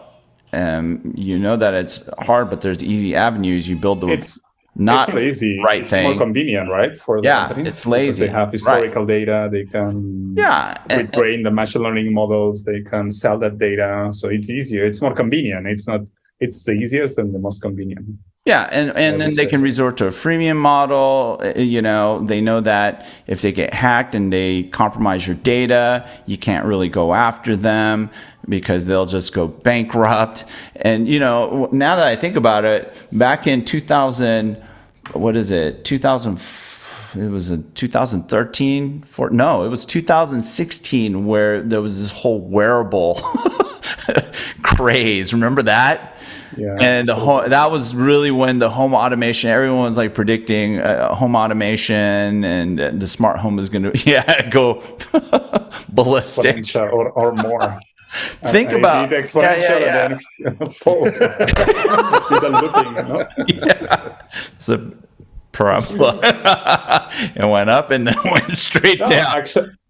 That it's hard, but there's easy avenues. You build it's not lazy. Right it's thing. More convenient, right? For the companies, it's lazy. They have historical data. They can retrain the machine learning models. They can sell that data, so it's easier. It's more convenient. It's not. It's the easiest and the most convenient. Yeah, and then they can resort to a freemium model. They know that if they get hacked and they compromise your data, you can't really go after them because they'll just go bankrupt. And, now that I think about it, back in 2000, what is it? 2000, it was a 2013? No, it was 2016 where there was this whole wearable craze. Remember that? Yeah, and that was really when the home automation, everyone was like predicting home automation and the smart home is going to go ballistic or more. Think about exponential and then fall. It's a parabola. It went up and then went straight down.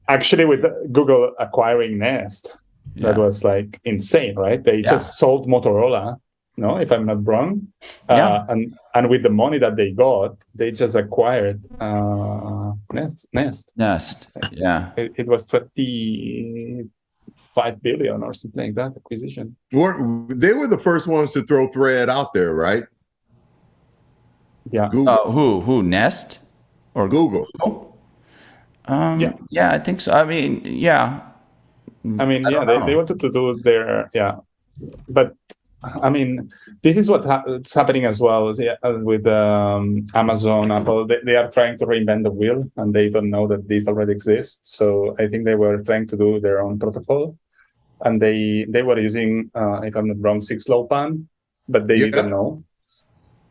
Actually, with Google acquiring Nest, that was like insane, right? They just sold Motorola. No, if I'm not wrong. And with the money that they got, they just acquired Nest. Yeah. It was 25 billion or something like that acquisition. They were the first ones to throw Thread out there, right? Yeah. Who? Nest or Google? Yeah, I think so. I mean, yeah. They wanted to do their but. I mean, this is what's happening as well with Amazon, Apple. They are trying to reinvent the wheel, and they don't know that this already exists. So I think they were trying to do their own protocol, and they were using, if I'm not wrong, 6LoWPAN, but they didn't know.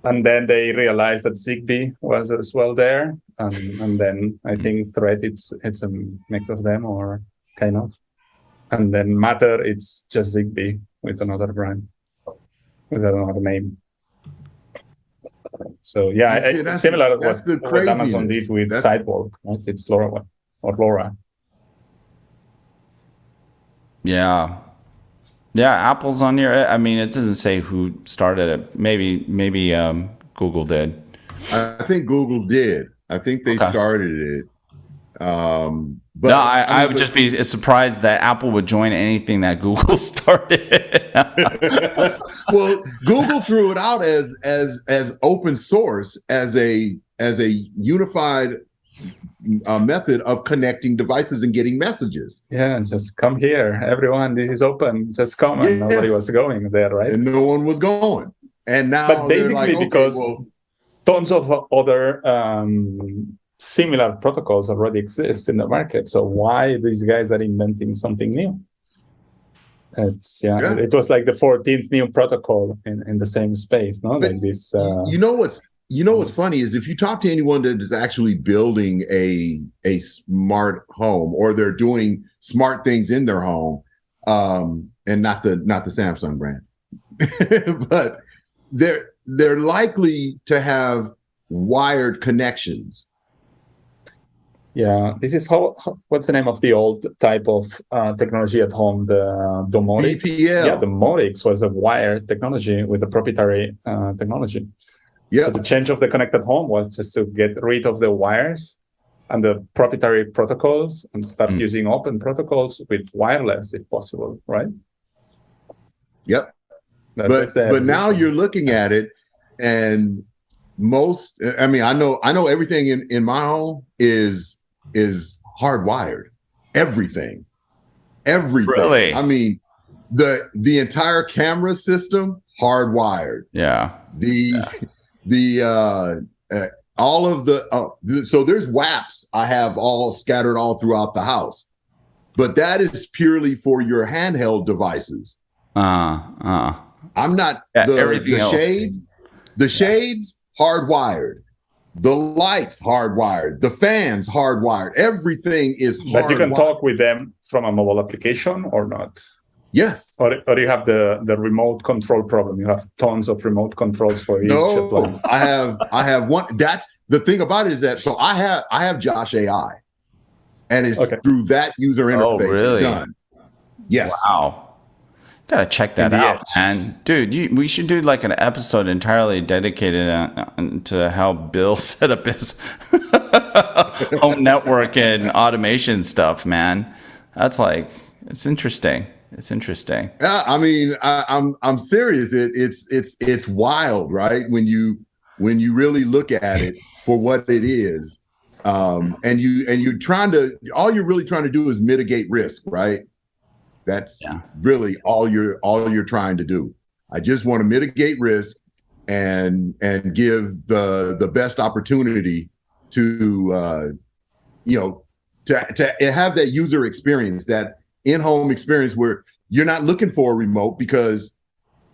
And then they realized that Zigbee was as well there, and then I think Thread it's a mix of them or kind of, and then Matter it's just Zigbee with another brand. With another name. So similar to what Amazon did with Sidewalk, right? It's LoRa or LoRa. Yeah, Apple's on here. I mean, it doesn't say who started it. Maybe Google did. I think Google did. I think they started it. But I would just be surprised that Apple would join anything that Google started. Well, Google threw it out as open source as a unified method of connecting devices and getting messages. Yeah, just come here, everyone. This is open. Just come, and nobody was going there, right? And no one was going. And now, but basically, because tons of other similar protocols already exist in the market. So why these guys are inventing something new? It was like the 14th new protocol in the same space, no? But like this. What's funny is if you talk to anyone that is actually building a smart home or they're doing smart things in their home, and not the Samsung brand, but they're likely to have wired connections. Yeah, this is what's the name of the old type of technology at home? The domotics. BPL. Yeah, the domotics was a wired technology with a proprietary technology. Yeah. So the change of the connected home was just to get rid of the wires and the proprietary protocols and start using open protocols with wireless if possible, right? Yep. But now you're looking at it, and I know everything in my home is hardwired. Everything. Really? I mean, the entire camera system hardwired. Yeah. All of so there's WAPs I have all scattered all throughout the house, but that is purely for your handheld devices. I'm not the shades hardwired, the lights hardwired, the fans hardwired. Everything is hardwired. But you can talk with them from a mobile application or not? Yes. Or you have the remote control problem. You have tons of remote controls for each plan. I have one. That's the thing about it, is that so I have Josh AI, and it's through that user interface. Oh, really? Done. Yes. Wow. Gotta check that out, man. Dude, we should do like an episode entirely dedicated to how Bill set up his home network and automation stuff, man. That's it's interesting. It's interesting. Yeah, I mean, I'm serious. It's wild, right? When you really look at it for what it is, and you're trying to, all you're really trying to do is mitigate risk, right? That's really all you're trying to do. I just want to mitigate risk and give the best opportunity to to have that user experience, that in-home experience where you're not looking for a remote because,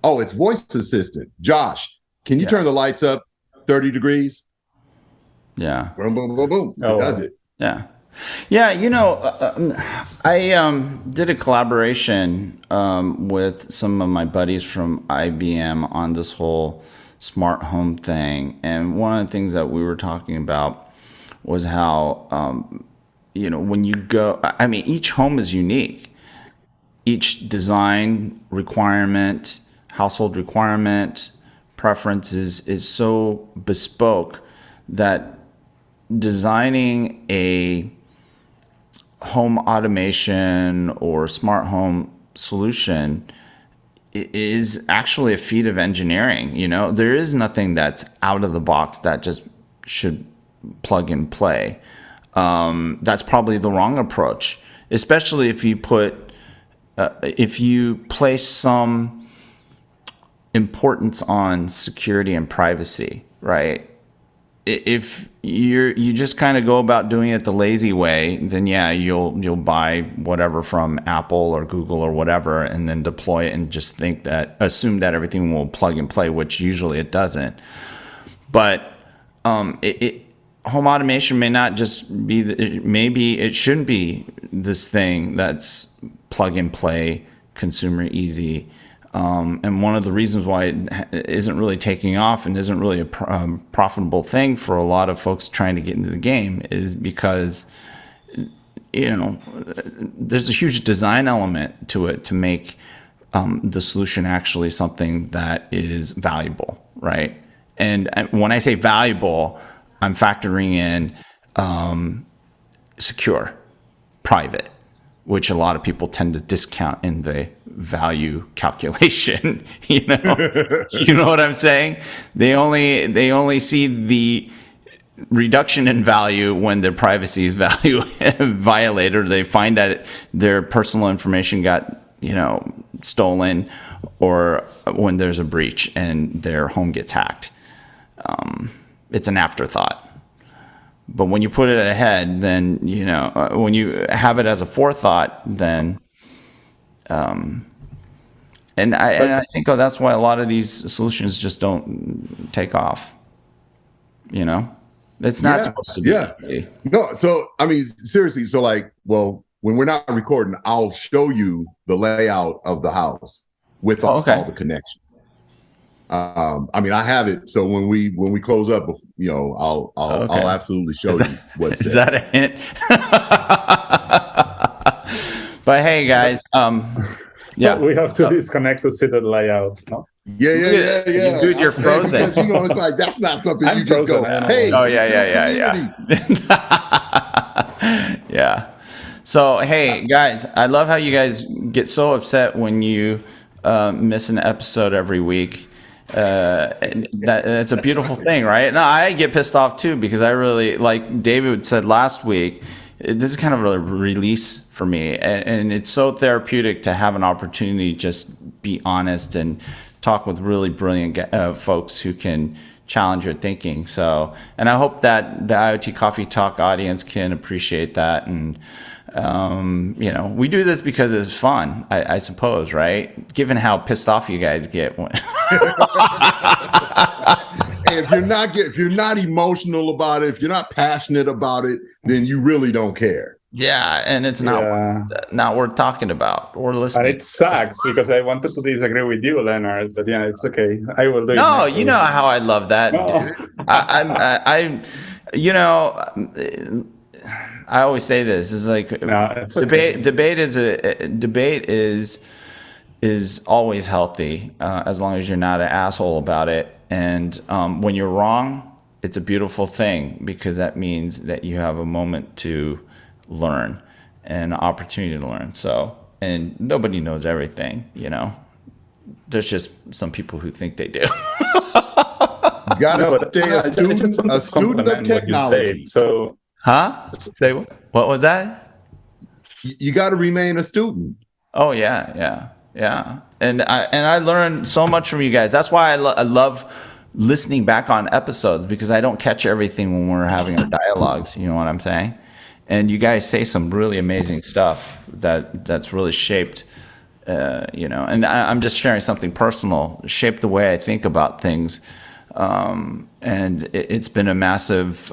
it's voice assistant. Josh, can you turn the lights up 30 degrees? Yeah. Boom, boom, boom, boom. It does it. Yeah. Yeah, I did a collaboration with some of my buddies from IBM on this whole smart home thing. And one of the things that we were talking about was how, when you go, I mean, each home is unique. Each design requirement, household requirement, preference is so bespoke that designing a home automation or smart home solution is actually a feat of engineering. There is nothing that's out of the box that just should plug and play. That's probably the wrong approach, especially if you place some importance on security and privacy, right? If you just kind of go about doing it the lazy way, then you'll buy whatever from Apple or Google or whatever, and then deploy it and just assume that everything will plug and play, which usually it doesn't. But home automation may not just be, maybe it shouldn't be this thing that's plug and play, consumer easy. And one of the reasons why it isn't really taking off and isn't really a profitable thing for a lot of folks trying to get into the game is because, there's a huge design element to it to make the solution actually something that is valuable, right? And when I say valuable, I'm factoring in secure, private, which a lot of people tend to discount in the value calculation. You know what I'm saying? They only see the reduction in value when their privacy is violated, or they find that their personal information got stolen, or when there's a breach and their home gets hacked. It's an afterthought. But when you put it ahead, then, when you have it as a forethought, then, and I think that's why a lot of these solutions just don't take off. It's not supposed to be easy. No, so, I mean, seriously, so when we're not recording, I'll show you the layout of the house with all the connections. I mean, I have it. So when we close up, I'll absolutely show you what's is there. that a hint? But hey, guys, we have to disconnect to see the layout. No? Yeah. Dude, you're frozen. Because, it's like that's not something you just go. Hey. Oh yeah. Yeah. So hey, guys, I love how you guys get so upset when you miss an episode every week. That's a beautiful thing, right? No, I get pissed off too, because I really, like David said last week, this is kind of a release for me, and it's so therapeutic to have an opportunity to just be honest and talk with really brilliant folks who can challenge your thinking. So, and I hope that the IoT Coffee Talk audience can appreciate that. And we do this because it's fun, I suppose, right? Given how pissed off you guys get when And if you're not emotional about it, if you're not passionate about it, then you really don't care. Yeah, and it's not worth talking about or listening. And it sucks because I wanted to disagree with you, Leonard, but yeah, it's okay. I will do it. No, you know how I love that. No. I always say this is like it's okay. debate is always healthy as long as you're not an asshole about it. And when you're wrong, it's a beautiful thing because that means that you have a moment to learn and an opportunity to learn. So, and nobody knows everything, There's just some people who think they do. You got to stay a student of technology. So, Say what? What was that? You got to remain a student. Oh yeah. And I learned so much from you guys. That's why I love listening back on episodes because I don't catch everything when we're having our dialogues. You know what I'm saying? And you guys say some really amazing stuff that's really shaped, and I'm just sharing something personal, shaped the way I think about things. And it's been a massive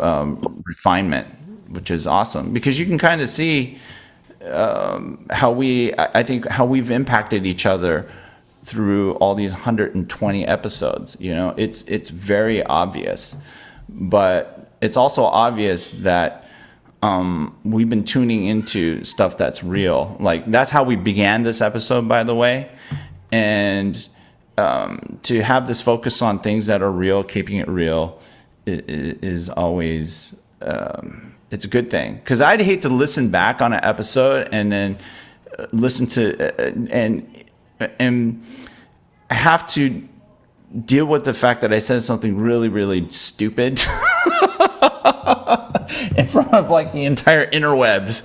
refinement, which is awesome because you can kind of see how we've impacted each other through all these 120 episodes. It's very obvious, but it's also obvious that we've been tuning into stuff that's real. Like that's how we began this episode, by the way. And to have this focus on things that are real, keeping it real is always, it's a good thing. Cause I'd hate to listen back on an episode and then listen to, and have to deal with the fact that I said something really, really stupid in front of like the entire interwebs,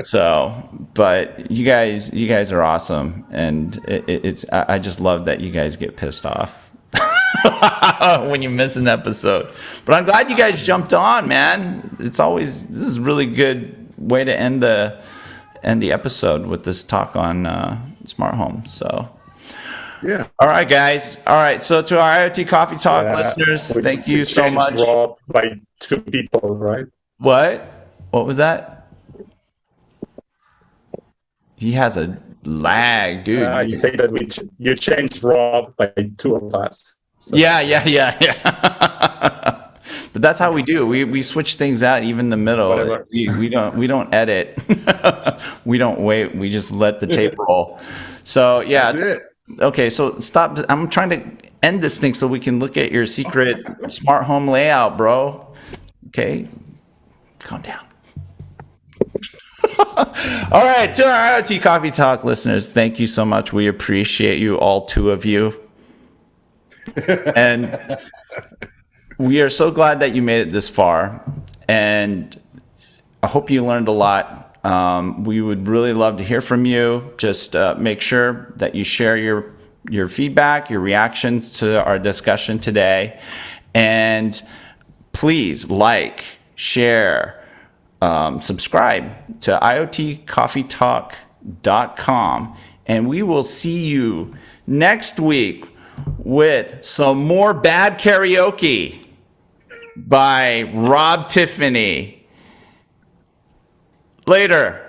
So, but you guys are awesome, and I just love that you guys get pissed off when you miss an episode. But I'm glad you guys jumped on, man. This is a really good way to end the episode with this talk on smart homes. So. Yeah. All right, guys. All right. So to our IoT Coffee Talk listeners, thank you so much. Rob by 2 people, right? What? What was that? He has a lag, dude. You say that you changed Rob by 2 of us. So. Yeah. But that's how we do. We switch things out even in the middle. We don't edit. We don't wait. We just let the tape roll. So yeah. That's it. Okay, so stop. I'm trying to end this thing so we can look at your secret smart home layout, bro. Okay, calm down. All right, to our IoT Coffee Talk listeners, thank you so much. We appreciate you, all 2 of you. And we are so glad that you made it this far. And I hope you learned a lot. We would really love to hear from you. Just make sure that you share your feedback, your reactions to our discussion today. And please like, share, subscribe to iotcoffeetalk.com. And we will see you next week with some more bad karaoke by Rob Tiffany. Later.